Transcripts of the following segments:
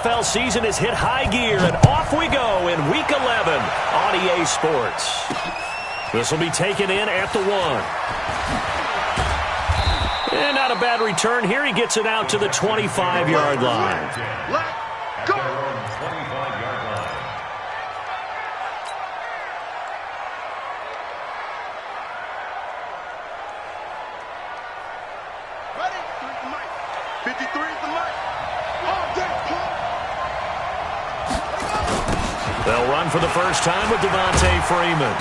NFL season has hit high gear, and off we go in Week 11 on EA Sports. This will be taken in at the 1. And not a bad return here. He gets it out to the 25-yard line. Let's go! They'll run for the first time with Devontae Freeman.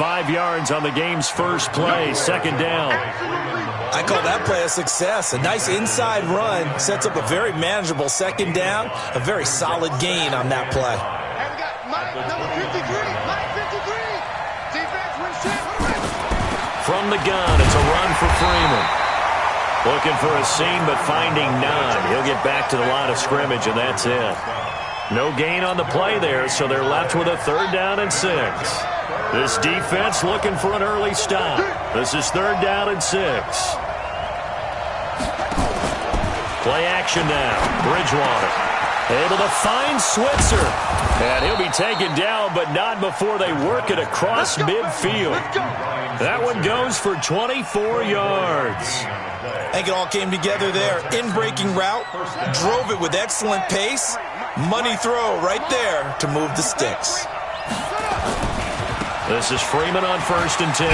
5 yards on the game's first play, second down. I call that play a success. A nice inside run sets up a very manageable second down. A very solid gain on that play. And we got Mike, number 53. Mike 53. Defense wins check. From the gun, it's a run for Freeman. Looking for a seam, but finding none. He'll get back to the line of scrimmage, and that's it. No gain on the play there, so they're left with a 3rd down and 6. This defense looking for an early stop. This is 3rd down and 6. Play action now. Bridgewater able to find Switzer. And he'll be taken down, but not before they work it across midfield. That one goes for 24 yards. I think it all came together there. In-breaking route, drove it with excellent pace. Money throw right there to move the sticks. This is Freeman on 1st and 10.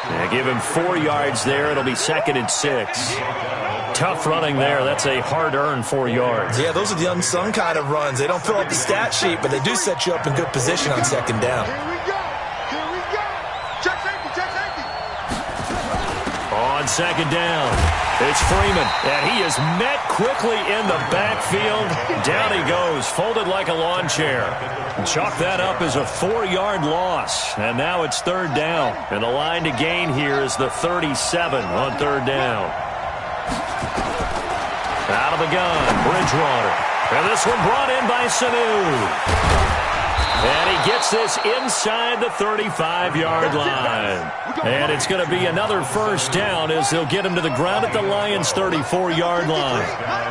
Yeah, give him 4 yards there. It'll be 2nd and 6. Tough running there. That's a hard-earned 4 yards. Yeah, those are the unsung kind of runs. They don't fill up the stat sheet, but they do set you up in good position on 2nd down. Here we go. Here we go. Check safety. Check safety. On 2nd down, it's Freeman, and he is met quickly in the backfield. Down he goes, folded like a lawn chair. Chalk that up as a 4-yard loss, and now it's 3rd down. And the line to gain here is the 37 on 3rd down. Out of the gun, Bridgewater. And this one brought in by Sanu. And he gets this inside the 35-yard line. And it's going to be another 1st down as they'll get him to the ground at the Lions' 34-yard line.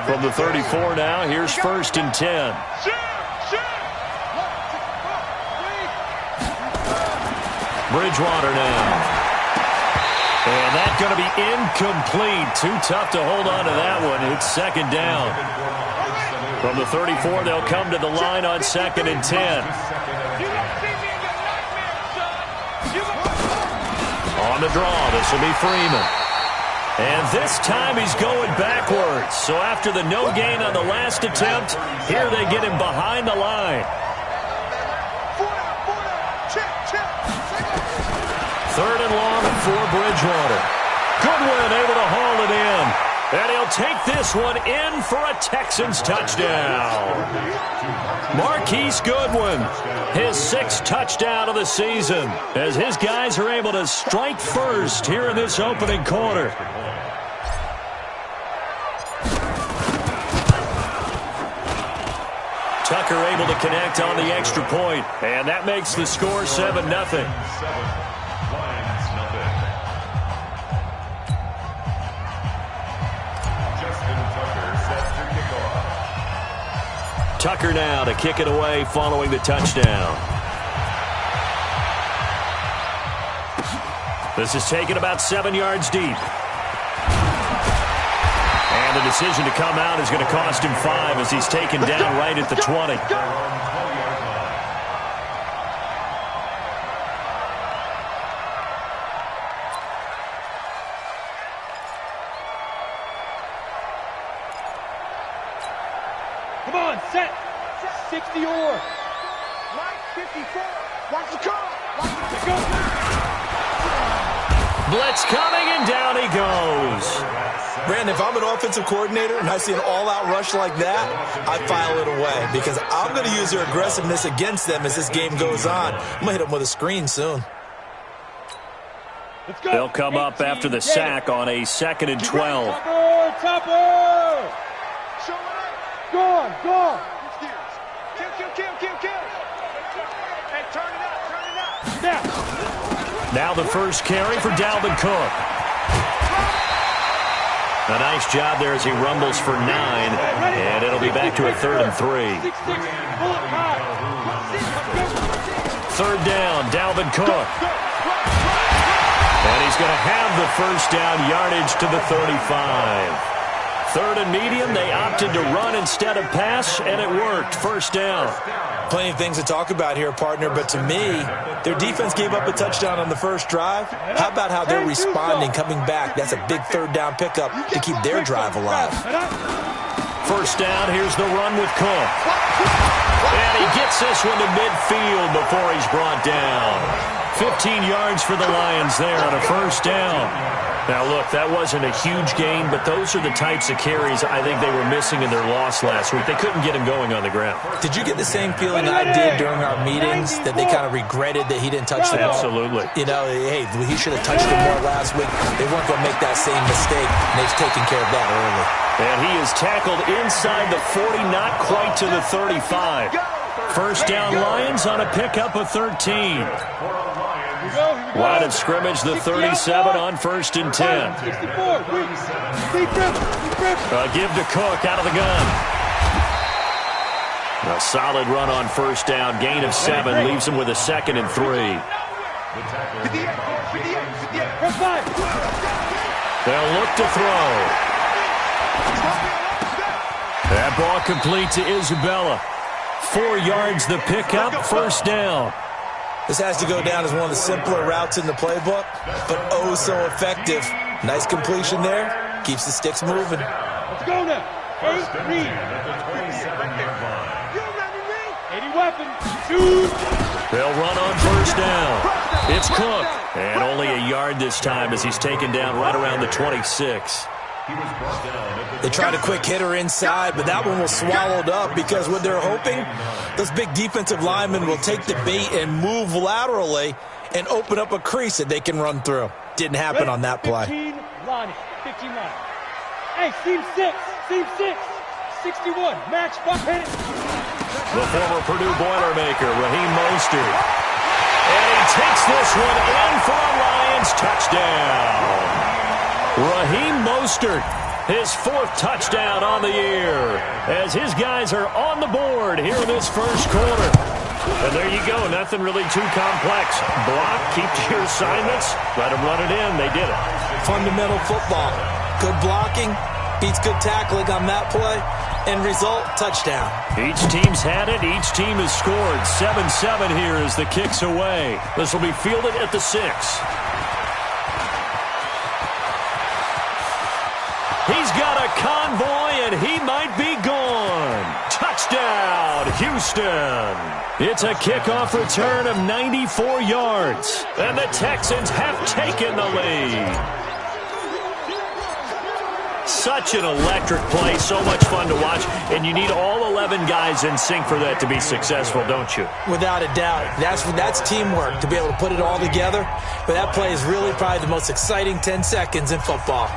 From the 34 now, here's 1st and 10. Bridgewater now. And that's going to be incomplete. Too tough to hold on to that one. It's 2nd down. From the 34, they'll come to the line on 2nd and 10. On the draw, this will be Freeman. And this time he's going backwards. So after the no gain on the last attempt, here they get him behind the line. 3rd and long for Bridgewater. Goodwin able to haul it in. And he'll take this one in for a Texans touchdown. Marquise Goodwin, his 6th touchdown of the season, as his guys are able to strike first here in this opening quarter. Tucker able to connect on the extra point, and that makes the score 7-0. Tucker now to kick it away following the touchdown. This is taken about 7 yards deep. And the decision to come out is going to cost him 5 as he's taken down right at the 20. Come on, set. 60 or. Mike 54. Watch the car. Blitz coming, and down he goes. Brandon, if I'm an offensive coordinator and I see an all-out rush like that, I file it away because I'm going to use their aggressiveness against them as this game goes on. I'm going to hit them with a screen soon. They'll come up after the sack on a 2nd and 12. Topper! Go on. Kill. Hey, turn it up. Now the first carry for Dalvin Cook. A nice job there as he rumbles for 9, and it'll be back to a 3rd and 3. Third down, Dalvin Cook. And he's going to have the first down, yardage to the 35. 3rd and medium, they opted to run instead of pass, and it worked. First down. Plenty of things to talk about here, partner, but to me, their defense gave up a touchdown on the first drive. How about how they're responding, coming back? That's a big 3rd down pickup to keep their drive alive. First down, here's the run with Cook. And he gets this one to midfield before he's brought down. 15 yards for the Lions there on a first down. Now, look, that wasn't a huge gain, but those are the types of carries I think they were missing in their loss last week. They couldn't get him going on the ground. Did you get the same feeling I did during our meetings, that they kind of regretted that he didn't touch the ball? Absolutely. You know, hey, he should have touched it more last week. They weren't going to make that same mistake, and they've taken care of that early. And he is tackled inside the 40, not quite to the 35. First down, Lions on a pickup of 13. Line of scrimmage, the 37 on 1st and 10. Give to Cook out of the gun. A solid run on first down, gain of 7, leaves him with a 2nd and 3. They'll look to throw. That ball complete to Isabella. 4 yards the pickup, first down. This has to go down as one of the simpler routes in the playbook, but oh so effective. Nice completion there. Keeps the sticks moving. Let's go now. Reed. 80 weapons. Shoot. They'll run on first down. It's Cook. And only a yard this time as he's taken down right around the 26. They tried a quick hitter inside, but that one was swallowed up because what they're hoping, those big defensive linemen will take the bait and move laterally and open up a crease that they can run through. Didn't happen on that play. 15 line. Hey, seam 6. 61. Match, buck, hit it. The former Purdue Boilermaker, Raheem Mostert. And he takes this one in for a Lions touchdown. Raheem Mostert, his 4th touchdown on the year, as his guys are on the board here in this first quarter. And there you go, nothing really too complex. Block, keep to your assignments, let them run it in. They did it. Fundamental football. Good blocking, beats good tackling on that play, and result, touchdown. Each team's had it, each team has scored. 7-7 here as the kick's away. This will be fielded at the 6. He's got a convoy, and he might be gone. Touchdown, Houston. It's a kickoff return of 94 yards, and the Texans have taken the lead. Such an electric play, so much fun to watch, and you need all 11 guys in sync for that to be successful, don't you? Without a doubt. That's teamwork, to be able to put it all together. But that play is really probably the most exciting 10 seconds in football.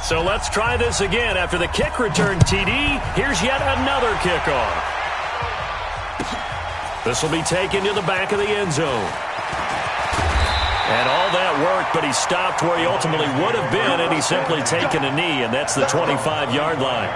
So let's try this again. After the kick return TD, here's yet another kickoff. This will be taken to the back of the end zone. And all that worked, but he stopped where he ultimately would have been, and he's simply taken a knee, and that's the 25-yard line.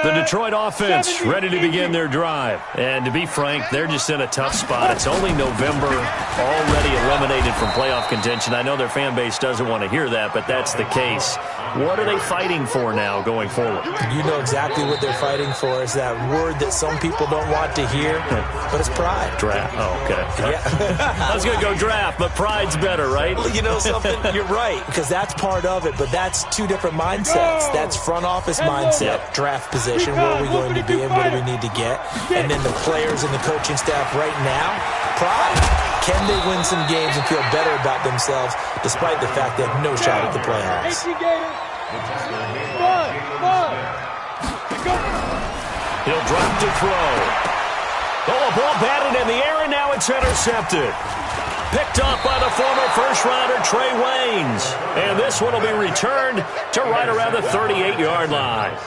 The Detroit offense ready to begin their drive. And to be frank, they're just in a tough spot. It's only November, already eliminated from playoff contention. I know their fan base doesn't want to hear that, but that's the case. What are they fighting for now going forward? You know exactly what they're fighting for. Is that word that some people don't want to hear, but it's pride. Draft. Oh, okay. Yeah. I was going to go draft, but pride's better, right? Well, you know something? You're right, because that's part of it, but that's two different mindsets. That's front office mindset, draft position. Where are we going to be and what do we need to get? And then the players and the coaching staff right now, pride. Can they win some games and feel better about themselves despite the fact they have no shot at the playoffs? He'll drop to throw. Oh, a ball batted in the air, and now it's intercepted. picked off by the former first-rounder Trey Waynes. And this one will be returned to right around the 38-yard line.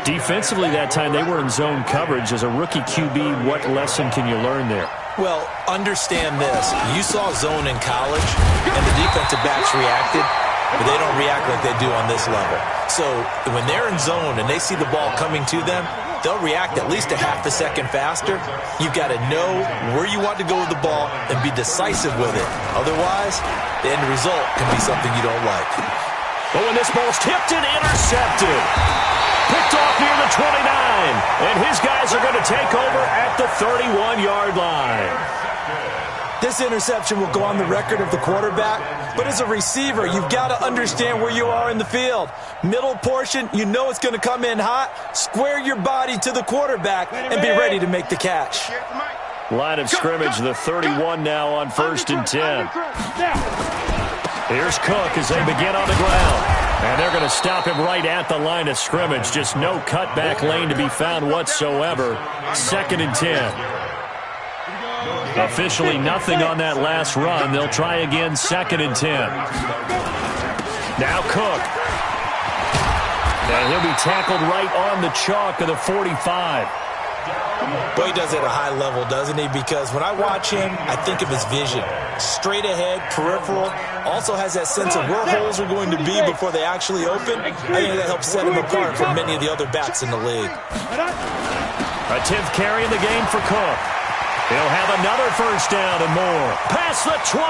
Defensively that time, they were in zone coverage. As a rookie QB, what lesson can you learn there? Well, understand this. You saw zone in college, and the defensive backs reacted, but they don't react like they do on this level. So when they're in zone and they see the ball coming to them, they'll react at least a half a second faster. You've got to know where you want to go with the ball and be decisive with it. Otherwise, the end result can be something you don't like. But when this ball's tipped and intercepted, picked off near the 29, and his guys are going to take over at the 31-yard line. This interception will go on the record of the quarterback, but as a receiver, you've got to understand where you are in the field. Middle portion, you know it's going to come in hot. Square your body to the quarterback and be ready to make the catch. Line of scrimmage, the 31 now on 1st and 10. Here's Cook as they begin on the ground. And they're going to stop him right at the line of scrimmage. Just no cutback lane to be found whatsoever. 2nd and 10. Officially nothing on that last run. They'll try again, 2nd and 10. Now Cook. And he'll be tackled right on the chalk of the 45. Boy, he does it at a high level, doesn't he? Because when I watch him, I think of his vision. Straight ahead, peripheral. Also has that sense of where holes are going to be before they actually open. I think that helps set him apart from many of the other backs in the league. A 10th carry in the game for Cook. He'll have another first down and more. Past the 20.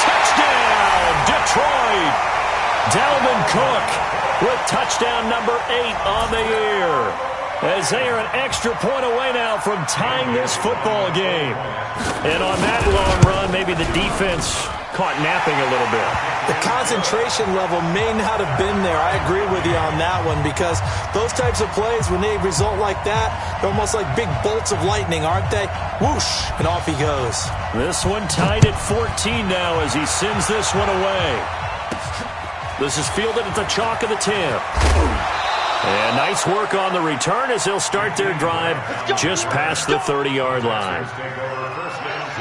Touchdown, Detroit. Dalvin Cook with touchdown number 8 on the year. As they are an extra point away now from tying this football game. And on that long run, maybe the defense caught napping a little bit. The concentration level may not have been there. I agree with you on that one, because those types of plays, when they result like that, they're almost like big bolts of lightning, aren't they? Whoosh, and off he goes. This one tied at 14 now as he sends this one away. This is fielded at the chalk of the 10. And nice work on the return as they'll start their drive just past the 30-yard line.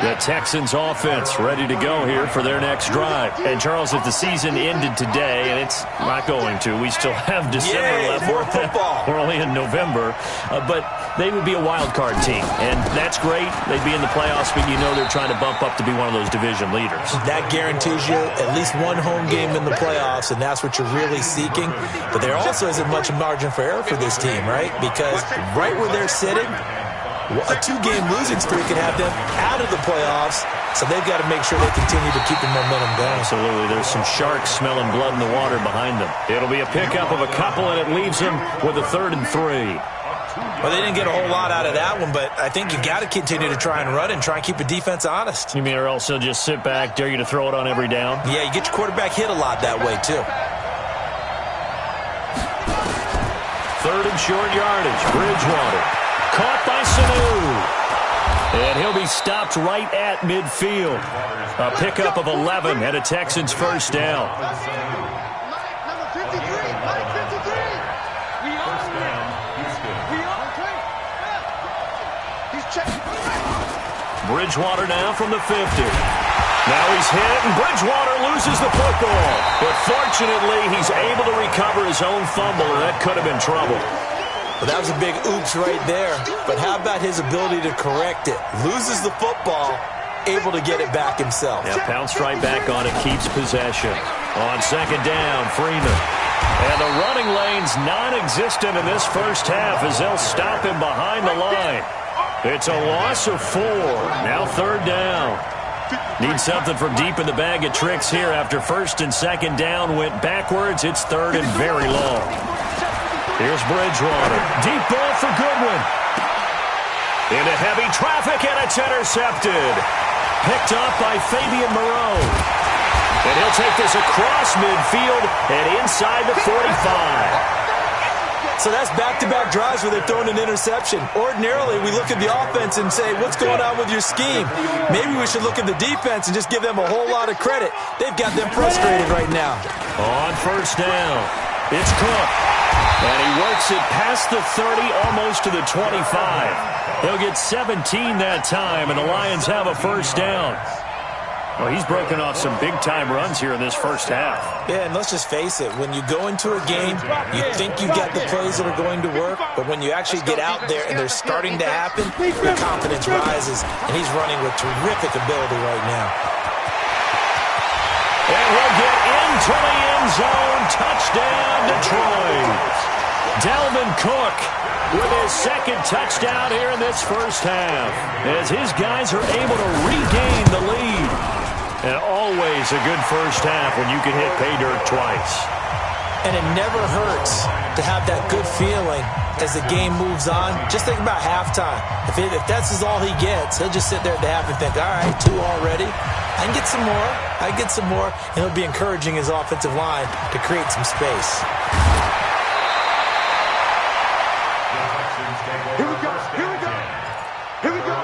The Texans offense ready to go here for their next drive. And, Charles, if the season ended today, and it's not going to, we still have December left. More football. We're only in November. But they would be a wild card team. And that's great. They'd be in the playoffs, but you know they're trying to bump up to be one of those division leaders. That guarantees you at least one home game in the playoffs, and that's what you're really seeking. But there also isn't much margin for error for this team, right? Because right where they're sitting, a 2-game losing streak could have them out of the playoffs, so they've got to make sure they continue to keep the momentum going. Absolutely. There's some sharks smelling blood in the water behind them. It'll be a pickup of a couple, and it leaves them with a 3rd and 3. Well, they didn't get a whole lot out of that one, but I think you got to continue to try and run and try and keep the defense honest. You mean, or else they'll just sit back, dare you to throw it on every down? Yeah, you get your quarterback hit a lot that way, too. 3rd and short yardage. Bridgewater. Caught by Sanu. And he'll be stopped right at midfield. A pickup of 11 and a Texans first down. Number 53. Mike 53. We are him. We are him. He's checking. Bridgewater now from the 50. Now he's hit, and Bridgewater loses the football. But fortunately, he's able to recover his own fumble, and that could have been trouble. Well, that was a big oops right there. But how about his ability to correct it? Loses the football, able to get it back himself. Yeah, pounced right back on it, keeps possession. On 2nd down, Freeman. And the running lane's non-existent in this first half as they'll stop him behind the line. It's a loss of 4. Now 3rd down. Need something from deep in the bag of tricks here after 1st and 2nd down went backwards. It's 3rd and very long. Here's Bridgewater. Deep ball for Goodwin. Into heavy traffic, and it's intercepted. Picked up by Fabian Moreau. And he'll take this across midfield and inside the 45. So that's back-to-back drives where they're throwing an interception. Ordinarily, we look at the offense and say, what's going on with your scheme? Maybe we should look at the defense and just give them a whole lot of credit. They've got them frustrated right now. On 1st down, it's Cook. And he works it past the 30, almost to the 25. He'll get 17 that time, and the Lions have a first down. Well, he's broken off some big-time runs here in this first half. Yeah, and let's just face it. When you go into a game, you think you've got the plays that are going to work, but when you actually get out there and they're starting to happen, your confidence rises, and he's running with terrific ability right now. And he'll get into the end zone. Touchdown, Detroit. Dalvin Cook with his second touchdown here in this first half, as his guys are able to regain the lead. And always a good first half when you can hit pay dirt twice. And it never hurts to have that good feeling as the game moves on. Just think about halftime. If that's all he gets, he'll just sit there at the half and think, all right, 2 already. I can get some more. I can get some more. And he'll be encouraging his offensive line to create some space. Here we go. Here we go. Here we go.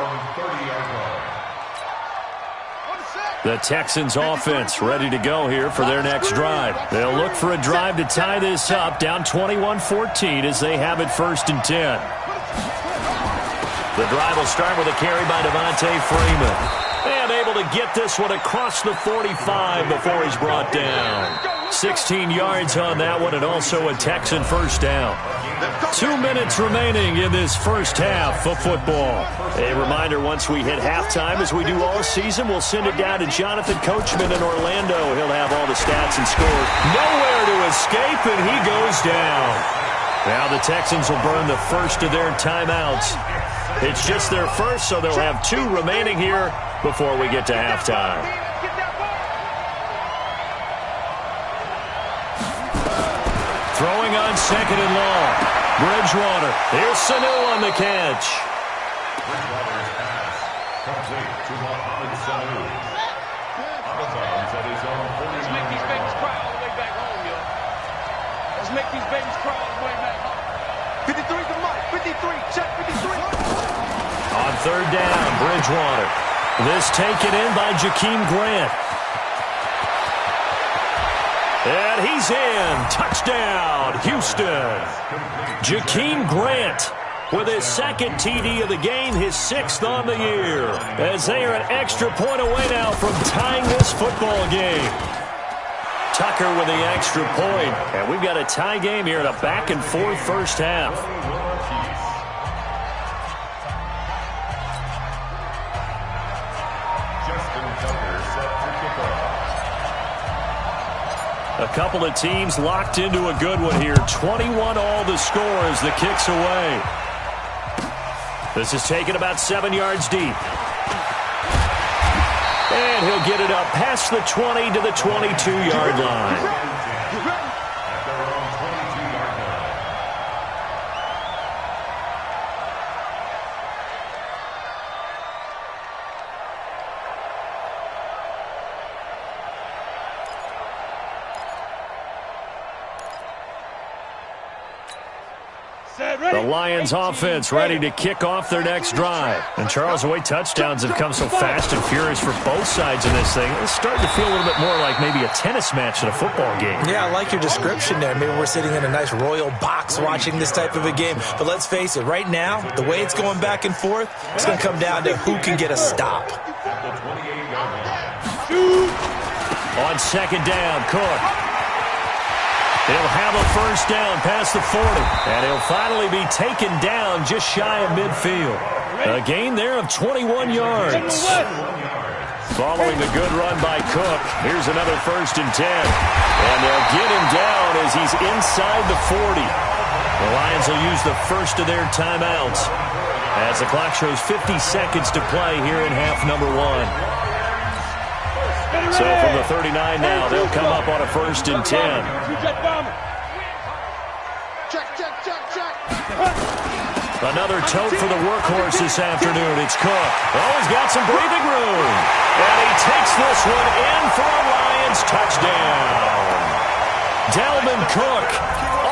The Texans offense ready to go here for their next drive. They'll look for a drive to tie this up, down 21-14 as they have it first and 10. The drive will start with a carry by Devontae Freeman. And able to get this one across the 45 before he's brought down. 16 yards on that one, and also a Texan first down. 2 minutes remaining in this first half of football. A reminder, once we hit halftime, as we do all season, we'll send it down to Jonathan Coachman in Orlando. He'll have all the stats and scores. Nowhere to escape, and he goes down. Now the Texans will burn the first of their timeouts. It's just their first, so they'll have 2 remaining here before we get to halftime. Throwing on second and long. Bridgewater. Here's Sanu on the catch. Bridgewater's pass complete to Mohamed Sanu. Out of bounds at his own 49. Let's make these babies cry all the way back home, yo. Let's make these babies cry all the way back home. 53 to Mike. 53. Check 53. On third down, Bridgewater. This taken in by Jakeem Grant. And he's in. Touchdown, Houston. Jakeem Grant with his second TD of the game, his 6th on the year, as they are an extra point away now from tying this football game. Tucker with the extra point. And we've got a tie game here in a back-and-forth first half. A couple of teams locked into a good one here. 21 all the score as the kick's away. This is taken about 7 yards deep. And he'll get it up past the 20 to the 22-yard line. The Lions offense ready to kick off their next drive. And Charles, the way touchdowns have come so fast and furious for both sides in this thing, it's starting to feel a little bit more like maybe a tennis match in a football game. Yeah, I like your description there. Maybe we're sitting in a nice royal box watching this type of a game. But let's face it, right now, the way it's going back and forth, it's going to come down to who can get a stop. On second down, Cook. He'll have a first down past the 40. And he'll finally be taken down just shy of midfield. A gain there of 21 yards. Following the good run by Cook, here's another first and 10. And they'll get him down as he's inside the 40. The Lions will use the first of their timeouts as the clock shows 50 seconds to play here in half number 1. So from the 39 now, they'll come up on a first and 10. Another tote for the workhorse this afternoon. It's Cook. Oh, he's got some breathing room. And he takes this one in for a Lions touchdown. Dalvin Cook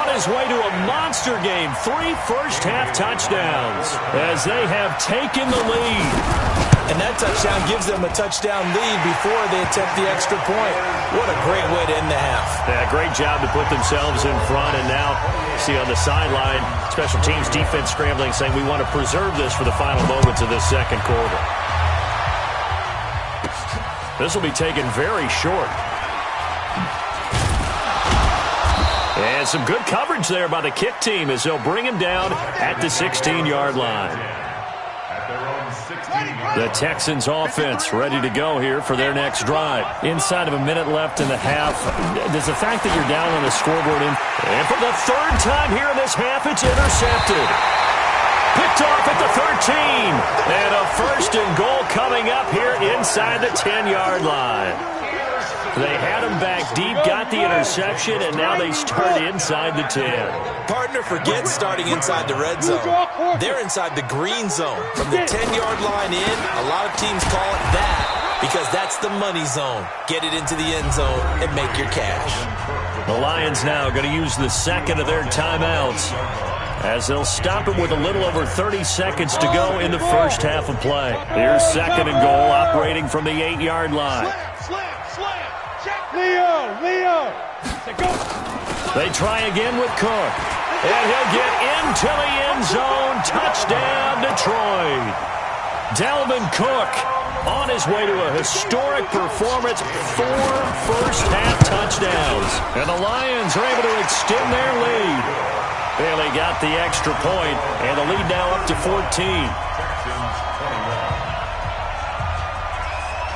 on his way to a monster game. 3 first-half touchdowns as they have taken the lead. And that touchdown gives them a touchdown lead before they attempt the extra point. What a great way to end the half. Yeah, great job to put themselves in front, and now see on the sideline, special teams defense scrambling, saying we want to preserve this for the final moments of this second quarter. This will be taken very short. And some good coverage there by the kick team as they'll bring him down at the 16-yard line. The Texans offense ready to go here for their next drive. Inside of a minute left in the half, does the fact that you're down on the scoreboard and for the third time here in this half, it's intercepted. Picked off at the 13. And a first and goal coming up here inside the 10-yard line. They had him back deep, got the interception, and now they start inside the 10. Partner forgets starting inside the red zone. They're inside the green zone. From the 10-yard line in, a lot of teams call it that because that's the money zone. Get it into the end zone and make your cash. The Lions now going to use the second of their timeouts as they'll stop it with a little over 30 seconds to go in the first half of play. Here's second and goal operating from the 8-yard line. Leo! Go. They try again with Cook. And he'll get into the end zone. Touchdown, Detroit. Dalvin Cook on his way to a historic performance. 4 first-half touchdowns. And the Lions are able to extend their lead. Bailey got the extra point, and the lead now up to 14.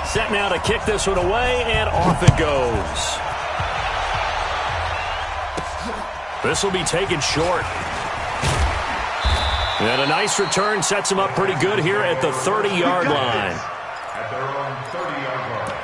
Set now to kick this one away, and off it goes. This will be taken short. And a nice return sets him up pretty good here at the 30-yard line. At their own 30-yard line.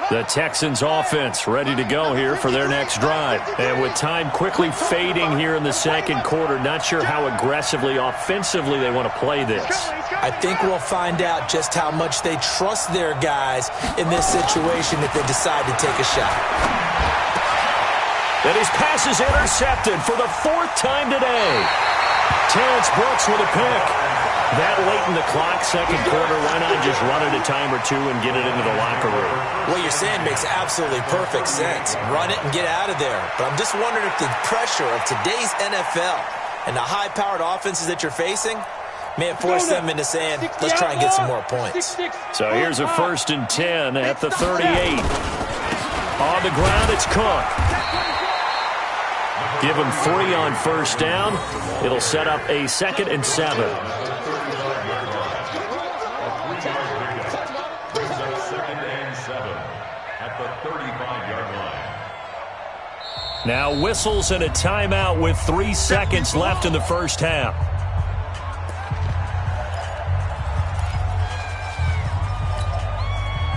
The Texans offense ready to go here for their next drive. And with time quickly fading here in the second quarter, not sure how aggressively, offensively they want to play this. I think we'll find out just how much they trust their guys in this situation if they decide to take a shot. And his pass is intercepted for the 4th time today. Terrence Brooks with a pick. That late in the clock, second quarter, why not just run it a time or two and get it into the locker room? What you're saying makes absolutely perfect sense. Run it and get out of there. But I'm just wondering if the pressure of today's NFL and the high-powered offenses that you're facing may have forced them into saying, let's try and get some more points. So here's a 1st and 10 at the 38. On the ground, it's Cook. Give him 3 on first down. It'll set up a 2nd and 7. Now whistles and a timeout with 3 seconds left in the first half.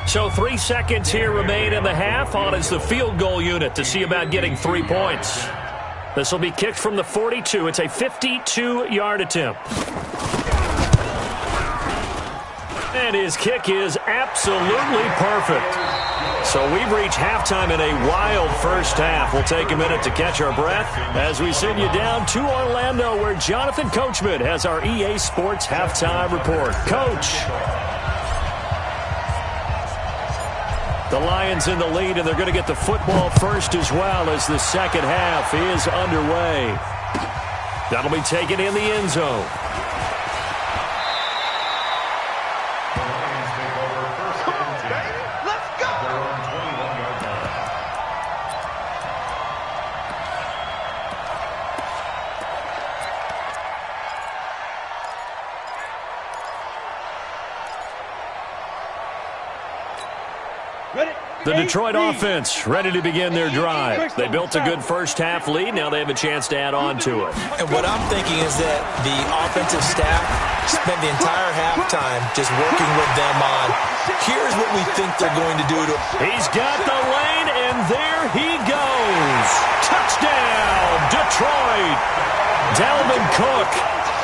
So 3 seconds here remain in the half. On is the field goal unit to see about getting 3 points. This will be kicked from the 42. It's a 52-yard attempt. And his kick is absolutely perfect. So we've reached halftime in a wild first half. We'll take a minute to catch our breath as we send you down to Orlando, where Jonathan Coachman has our EA Sports halftime report. Coach. The Lions in the lead, and they're going to get the football first as well as the second half is underway. That'll be taken in the end zone. The Detroit offense ready to begin their drive. They built a good first half lead. Now they have a chance to add on to it. And what I'm thinking is that the offensive staff spent the entire halftime just working with them on, here's what we think they're going to do to. He's got the lane, and there he goes. Touchdown, Detroit. Dalvin Cook,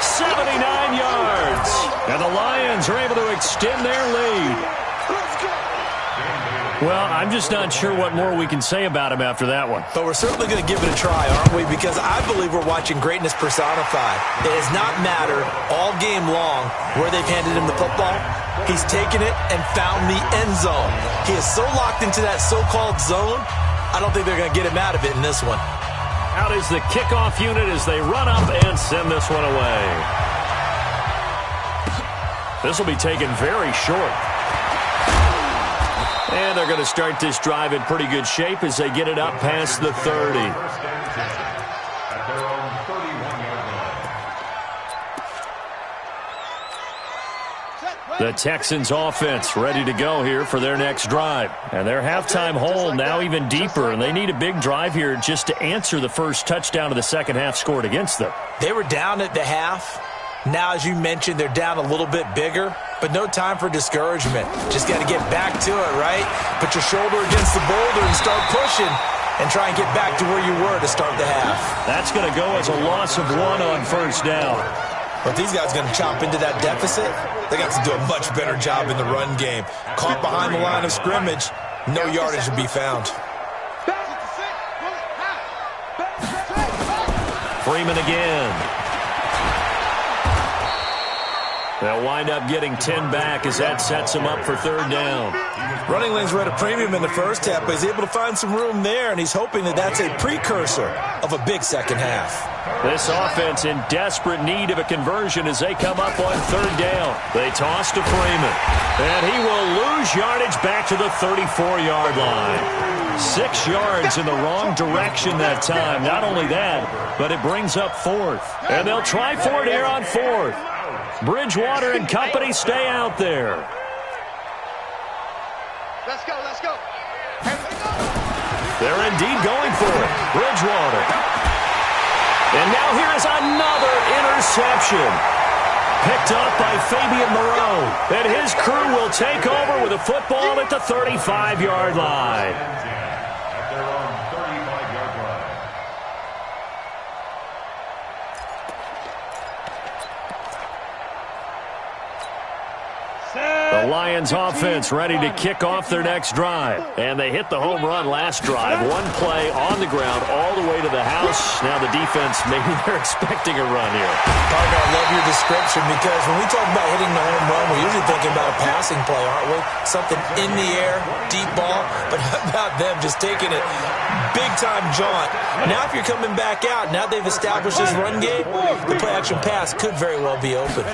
79 yards. And the Lions are able to extend their lead. Well, I'm just not sure what more we can say about him after that one. But we're certainly going to give it a try, aren't we? Because I believe we're watching greatness personified. It has not mattered all game long where they've handed him the football. He's taken it and found the end zone. He is so locked into that so-called zone, I don't think they're going to get him out of it in this one. Out is the kickoff unit as they run up and send this one away. This will be taken very short. And they're going to start this drive in pretty good shape as they get it up past the 30. The Texans offense ready to go here for their next drive. And their halftime hole now even deeper, and they need a big drive here just to answer the first touchdown of the second half scored against them. They were down at the half. Now, as you mentioned, they're down a little bit bigger, but no time for discouragement. Just got to get back to it, right? Put your shoulder against the boulder and start pushing and try and get back to where you were to start the half. That's going to go as a loss of 1 on first down. But these guys are going to chop into that deficit. They got to do a much better job in the run game. Caught behind the line of scrimmage, no yardage to be found. Freeman again. They'll wind up getting 10 back as that sets them up for third down. Running lanes were at a premium in the first half, but he's able to find some room there, and he's hoping that that's a precursor of a big second half. This offense in desperate need of a conversion as they come up on third down. They toss to Freeman, and he will lose yardage back to the 34-yard line. 6 yards in the wrong direction that time. Not only that, but it brings up fourth. And they'll try for it here on fourth. Bridgewater and company stay out there. Let's go, let's go. They're indeed going for it. Bridgewater. And now here is another interception. Picked up by Fabian Moreau. And his crew will take over with a football at the 35-yard line. At their own 35-yard line. The Lions offense ready to kick off their next drive. And they hit the home run last drive. 1 play on the ground all the way to the house. Now the defense, maybe they're expecting a run here. Partner, I love your description because when we talk about hitting the home run, we're usually thinking about a passing play, aren't we? Something in the air, deep ball. But how about them just taking it big-time jaunt? Now if you're coming back out, now they've established this run game, the play-action pass could very well be open.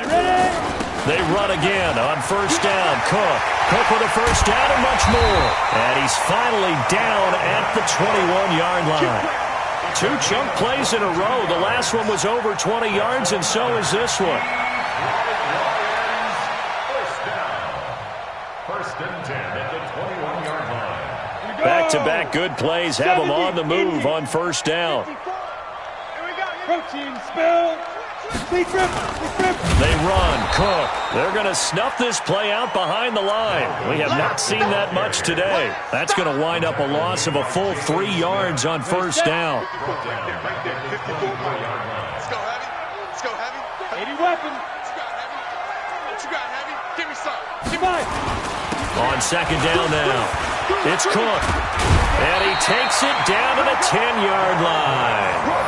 They run again on first down. Cook with a first down and much more. And he's finally down at the 21-yard line. 2 chunk plays in a row. The last one was over 20 yards, and so is this one. First and 10 at the 21-yard line. Back-to-back good plays have them on the move on first down. Protein spill. They run. Cook. They're going to snuff this play out behind the line. We have not seen that much today. That's going to wind up a loss of a full 3 yards on first down. Let's go, Heavy. Let's go, Heavy. 80 weapon. What you got, Heavy? Give me some. Give me. On second down now. It's Cook. And he takes it down to the 10-yard line.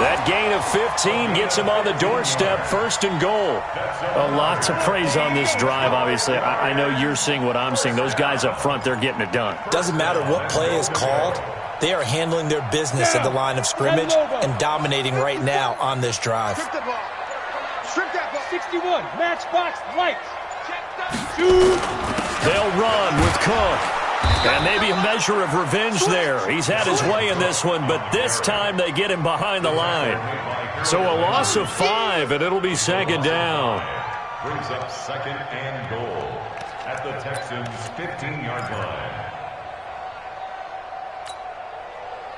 That gain of 15 gets him on the doorstep, first and goal. A lot to praise on this drive, obviously. I know you're seeing what I'm seeing. Those guys up front, they're getting it done. Doesn't matter what play is called. They are handling their business at the line of scrimmage and dominating right now on this drive. Strip that ball. Strip that ball. 61, matchbox, lights. They'll run with Cook. And maybe a measure of revenge there. He's had his way in this one, but this time they get him behind the line. So a loss of 5, and it'll be second down. Brings up second and goal at the Texans' 15-yard line.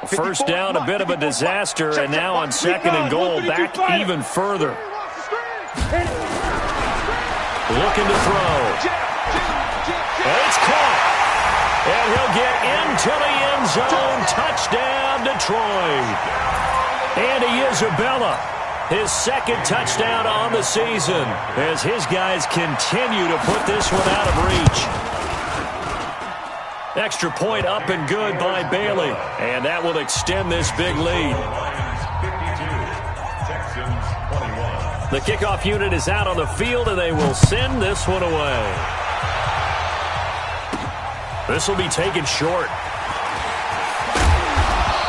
First down, a bit of a disaster, and now on second and goal, back even further. Looking to throw. And it's caught. And he'll get into the end zone. Touchdown, Detroit. Andy Isabella, his second touchdown on the season as his guys continue to put this one out of reach. Extra point up and good by Bailey. And that will extend this big lead. The kickoff unit is out on the field, and they will send this one away. This will be taken short.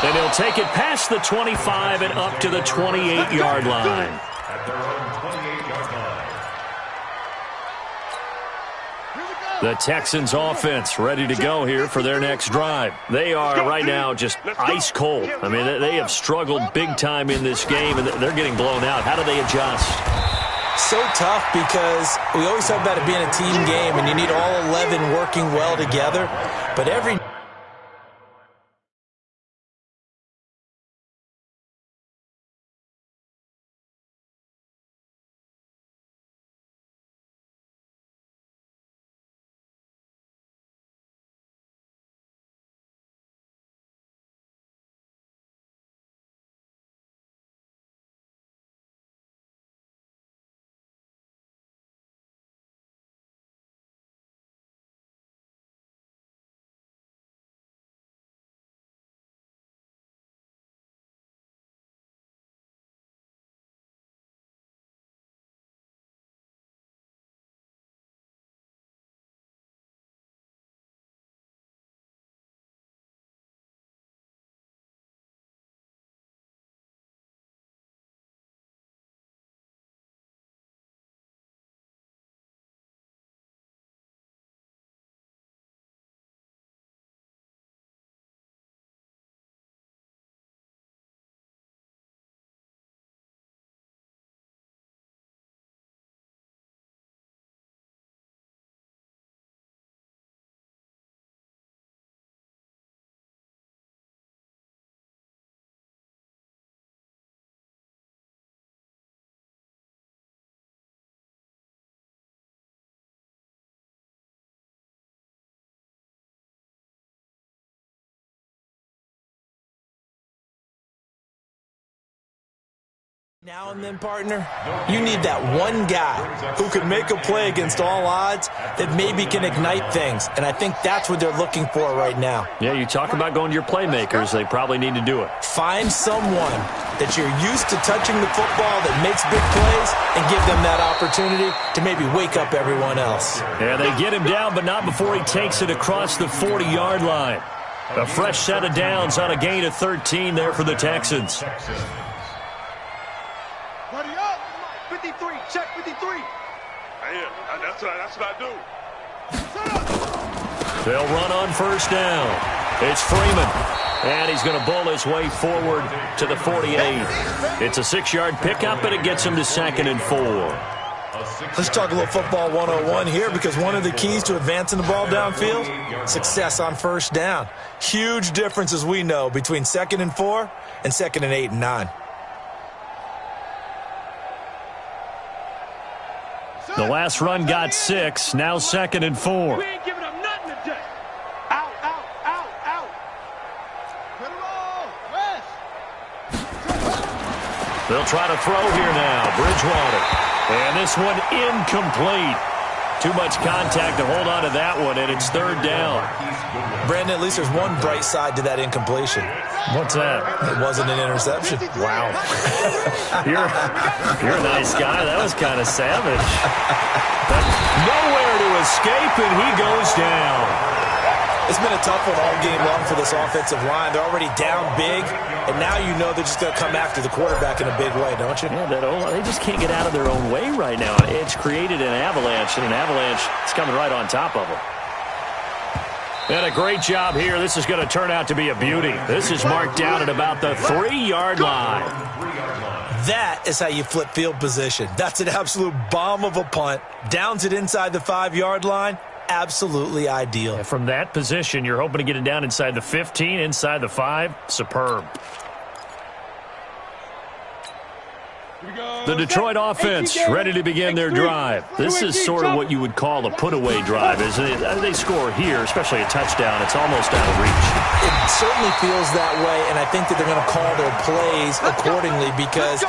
And he'll take it past the 25 and up to the 28-yard line. At their own 28-yard line. The Texans offense ready to go here for their next drive. They are right now just ice cold. I mean, they have struggled big time in this game, and they're getting blown out. How do they adjust? So tough because we always talk about it being a team game, and you need all 11 working well together. But every now and then, partner, you need that one guy who can make a play against all odds that maybe can ignite things. And I think that's what they're looking for right now. Yeah, you talk about going to your playmakers. They probably need to do it. Find someone that you're used to touching the football that makes big plays and give them that opportunity to maybe wake up everyone else. Yeah, they get him down, but not before he takes it across the 40-yard line. A fresh set of downs on a gain of 13 there for the Texans. Buddy up. 53. Check 53. That's what I do. They'll run on first down. It's Freeman. And he's going to bull his way forward to the 48. It's a 6-yard pickup, and it gets him to 2nd and 4. Let's talk a little football 101 here, because one of the keys to advancing the ball downfield, success on first down. Huge difference, as we know, between 2nd and 4 and 2nd and 8 and 9. The last run got 6, now 2nd and 4. We ain't giving up nothing today. Out. Get him on. West. They'll try to throw here now. Bridgewater. And this one incomplete. Too much contact to hold on to that one, and it's 3rd down. Brandon, at least there's one bright side to that incompletion. What's that? It wasn't an interception. Wow. You're a nice guy. That was kind of savage. But nowhere to escape, and he goes down. It's been a tough one all game long for this offensive line. They're already down big, and now you know they're just going to come after the quarterback in a big way, don't you? Yeah, they just can't get out of their own way right now. It's created an avalanche, and an avalanche is coming right on top of them. And a great job here. This is going to turn out to be a beauty. This is marked down at about the 3-yard line. That is how you flip field position. That's an absolute bomb of a punt. Downs it inside the 5-yard line. Absolutely ideal. And from that position, you're hoping to get it down inside the 15, inside the 5. Superb. The Detroit offense ready to begin their drive. This is sort of what you would call a put-away drive, isn't it? They score here, especially a touchdown. It's almost out of reach. It certainly feels that way, and I think that they're going to call their plays accordingly, because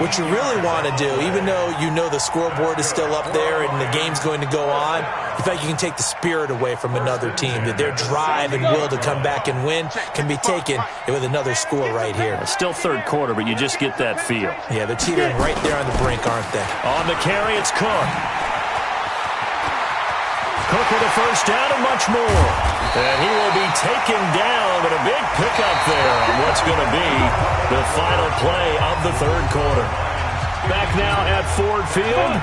what you really want to do, even though you know the scoreboard is still up there and the game's going to go on, you feel like you can take the spirit away from another team, that their drive and will to come back and win can be taken with another score right here. Still third quarter, but you just get that feel. Yeah, they're teetering right there on the brink, aren't they? On the carry, it's Cook. Cook with a first down and much more. And he will be taken down, but a big pickup there on what's going to be the final play of the third quarter. Back now at Ford Field.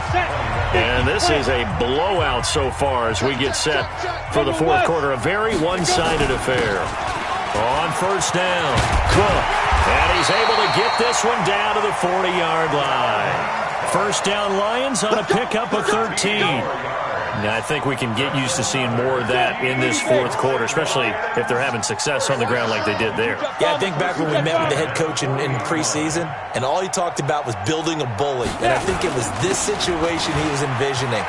And this is a blowout so far as we get set for the fourth quarter. A very one-sided affair. On first down, Cook. And he's able to get this one down to the 40-yard line. First down Lions on a pickup of 13. Now, I think we can get used to seeing more of that in this fourth quarter, especially if they're having success on the ground like they did there. Yeah, I think back when we met with the head coach in preseason, and all he talked about was building a bully. And I think it was this situation he was envisioning.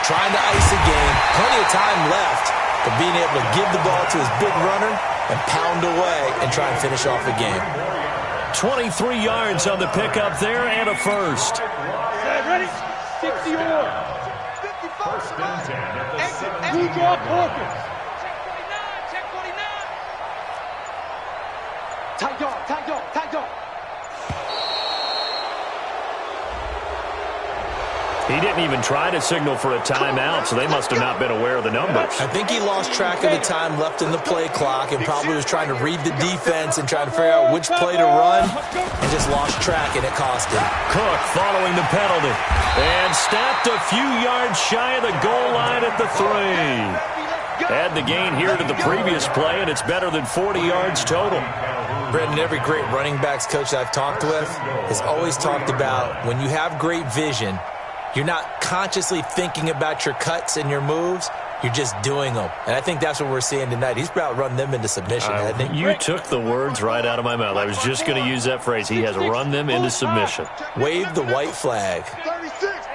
Trying to ice a game, plenty of time left, but being able to give the ball to his big runner and pound away and try and finish off a game. 23 yards on the pickup there and a first. Ready? 60-yard. First and 10 at the 7. Blue drop Hawkins. Check 49. Tight yard. He didn't even try to signal for a timeout, so they must have not been aware of the numbers. I think he lost track of the time left in the play clock and probably was trying to read the defense and trying to figure out which play to run and just lost track, and it cost him. Cook following the penalty and stopped a few yards shy of the goal line at the 3. Add the gain here to the previous play, and it's better than 40 yards total. Brendan, every great running backs coach I've talked with has always talked about when you have great vision, you're not consciously thinking about your cuts and your moves. You're just doing them. And I think that's what we're seeing tonight. He's about run them into submission, hasn't he? You took the words right out of my mouth. I was just going to use that phrase. He has run them into submission. Wave the white flag. 36.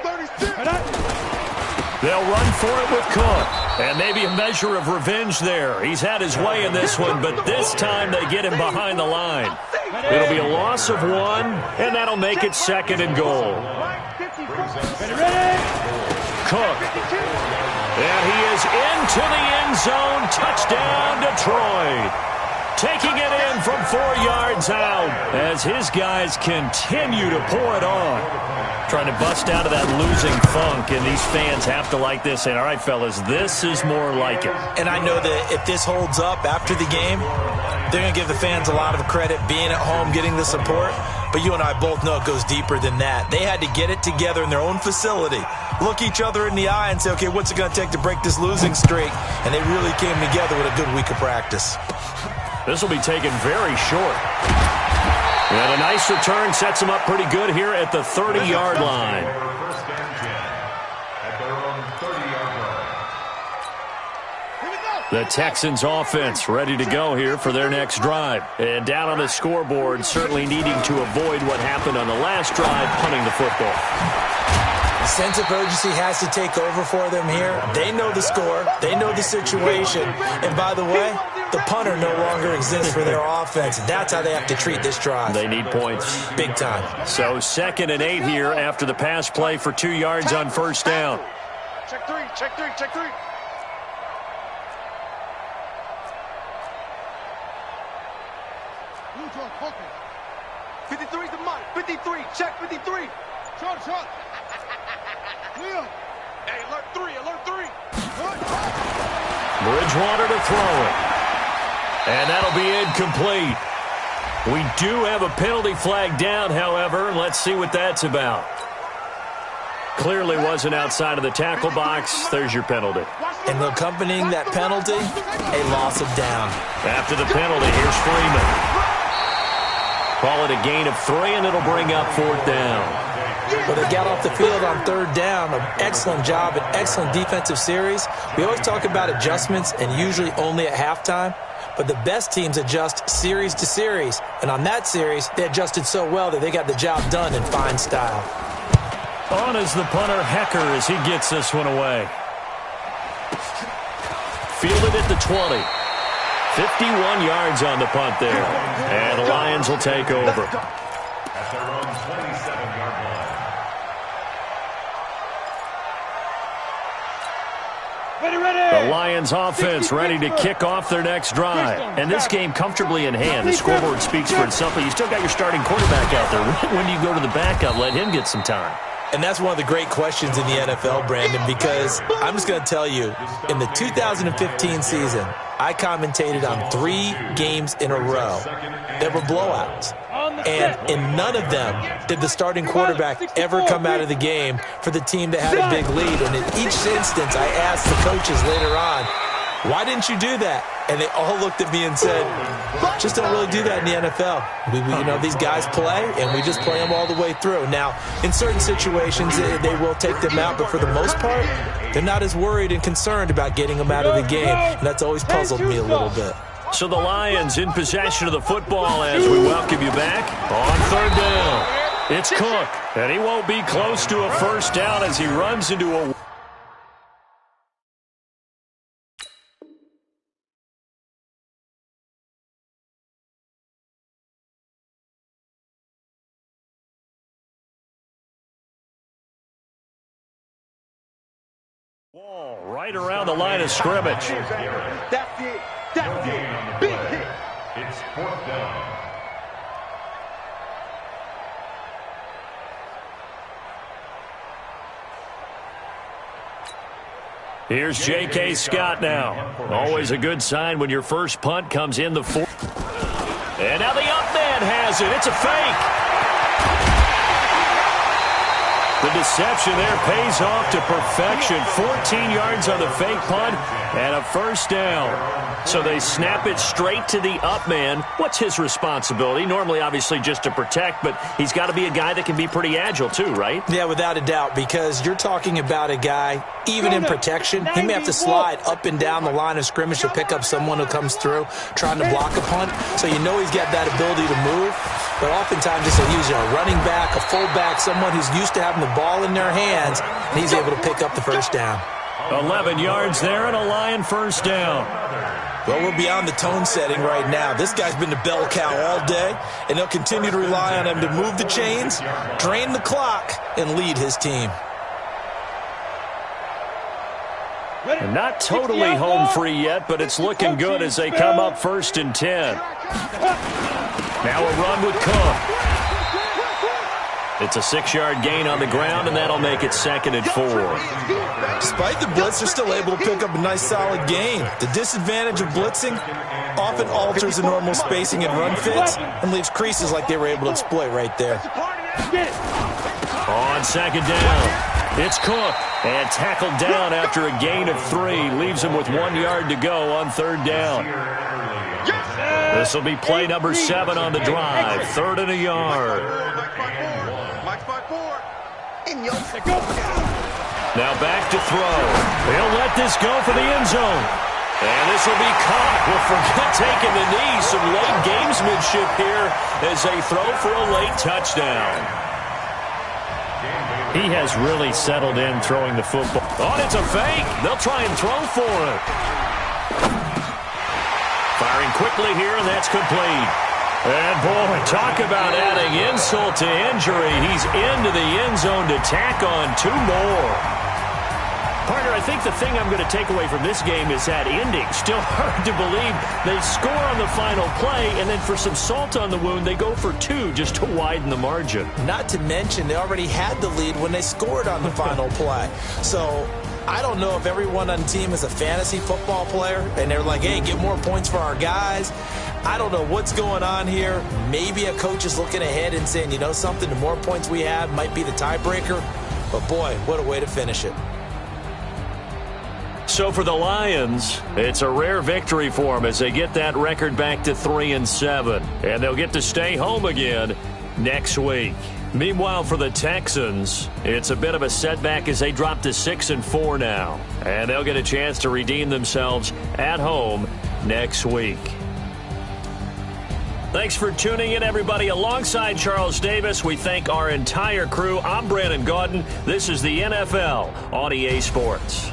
They'll run for it with Cook. And maybe a measure of revenge there. He's had his way in this one, but this time they get him behind the line. It'll be a loss of 1, and that'll make it second and goal. Cook. And he is into the end zone. Touchdown, Detroit. Taking it in from 4 yards out as his guys continue to pour it on. Trying to bust out of that losing funk, and these fans have to like this. And all right, fellas, this is more like it. And I know that if this holds up after the game, they're going to give the fans a lot of credit being at home, getting the support. But you and I both know it goes deeper than that. They had to get it together in their own facility, look each other in the eye and say, okay, what's it going to take to break this losing streak? And they really came together with a good week of practice. This will be taken very short. And a nice return sets them up pretty good here at the 30-yard line. First and 10 at their own 30-yard line. The Texans offense ready to go here for their next drive. And down on the scoreboard, certainly needing to avoid what happened on the last drive, punting the football. A sense of urgency has to take over for them here. They know the score. They know the situation. And by the way, the punter no longer exists for their offense. That's how they have to treat this drive. They need points. Big time. So 2nd and 8 here after the pass play for 2 yards on first down. Check three. 53's the mark. 53. Check 53. Shot. Clear. Hey, alert 3. Bridgewater to throw it. And that'll be incomplete. We do have a penalty flag down, however. Let's see what that's about. Clearly wasn't outside of the tackle box. There's your penalty. And accompanying that penalty, a loss of down. After the penalty, here's Freeman. Call it a gain of 3, and it'll bring up 4th down. Well, they got off the field on 3rd down. An excellent job, an excellent defensive series. We always talk about adjustments, and usually only at halftime. But the best teams adjust series to series. And on that series, they adjusted so well that they got the job done in fine style. On is the punter, Hecker, as he gets this one away. Fielded at the 20. 51 yards on the punt there. And the Lions will take over. At their own 27 The Lions offense ready to kick off their next drive. And this game comfortably in hand. The scoreboard speaks for itself, but you still got your starting quarterback out there. When do you go to the backup? Let him get some time. And that's one of the great questions in the NFL, Brandon, because I'm just going to tell you, in the 2015 season, I commentated on 3 games in a row that were blowouts. And in none of them did the starting quarterback ever come out of the game for the team that had a big lead. And in each instance, I asked the coaches later on, why didn't you do that? And they all looked at me and said, just don't really do that in the NFL. You know, these guys play, and we just play them all the way through. Now, in certain situations, they will take them out, but for the most part, they're not as worried and concerned about getting them out of the game. And that's always puzzled me a little bit. So the Lions in possession of the football as we welcome you back on 3rd down. It's Cook, and he won't be close to a first down as he runs into a... Wall right around the line of scrimmage. That's it. That's it. Big hit. It's 4th down. Here's J.K. Scott now. Always a good sign when your first punt comes in the 4th. And now the up man has it. It's a fake. The deception there pays off to perfection. 14 yards on the fake punt and a first down. So they snap it straight to the up man. What's his responsibility? Normally, obviously, just to protect, but he's got to be a guy that can be pretty agile too, right? Yeah, without a doubt, because you're talking about a guy, even in protection, he may have to slide up and down the line of scrimmage to pick up someone who comes through trying to block a punt. So you know he's got that ability to move. But oftentimes, just he's a running back, a fullback, someone who's used to having the ball in their hands, and he's able to pick up the first down. 11 yards there and a Lion first down. Well, we're beyond the tone setting right now. This guy's been the bell cow all day, and they'll continue to rely on him to move the chains, drain the clock, and lead his team. And not totally home free yet, but it's looking good as they come up 1st and 10. Now a run with Cook. It's a 6-yard gain on the ground, and that'll make it 2nd and 4. Despite the blitz, they're still able to pick up a nice, solid gain. The disadvantage of blitzing often alters the normal spacing and run fits and leaves creases like they were able to exploit right there. On 2nd down, it's Cook, and tackled down after a gain of 3. Leaves him with 1 yard to go on 3rd down. This will be play number 7 on the drive. 3rd and a yard. Now back to throw. He'll let this go for the end zone. And this will be caught. Well, forget taking the knee. Some late gamesmanship here as they throw for a late touchdown. He has really settled in throwing the football. Oh, it's a fake. They'll try and throw for it. Firing quickly here, and that's complete. And, boy, talk about adding insult to injury. He's into the end zone to tack on 2 more. Partner, I think the thing I'm going to take away from this game is that ending. Still hard to believe they score on the final play, and then for some salt on the wound, they go for 2 just to widen the margin. Not to mention they already had the lead when they scored on the final play. So I don't know if everyone on the team is a fantasy football player, and they're like, hey, get more points for our guys. I don't know what's going on here. Maybe a coach is looking ahead and saying, you know something, the more points we have might be the tiebreaker. But, boy, what a way to finish it. So for the Lions, it's a rare victory for them as they get that record back to 3-7. And they'll get to stay home again next week. Meanwhile, for the Texans, it's a bit of a setback as they drop to 6-4 now. And they'll get a chance to redeem themselves at home next week. Thanks for tuning in, everybody. Alongside Charles Davis, we thank our entire crew. I'm Brandon Gaudin. This is the NFL on EA Sports.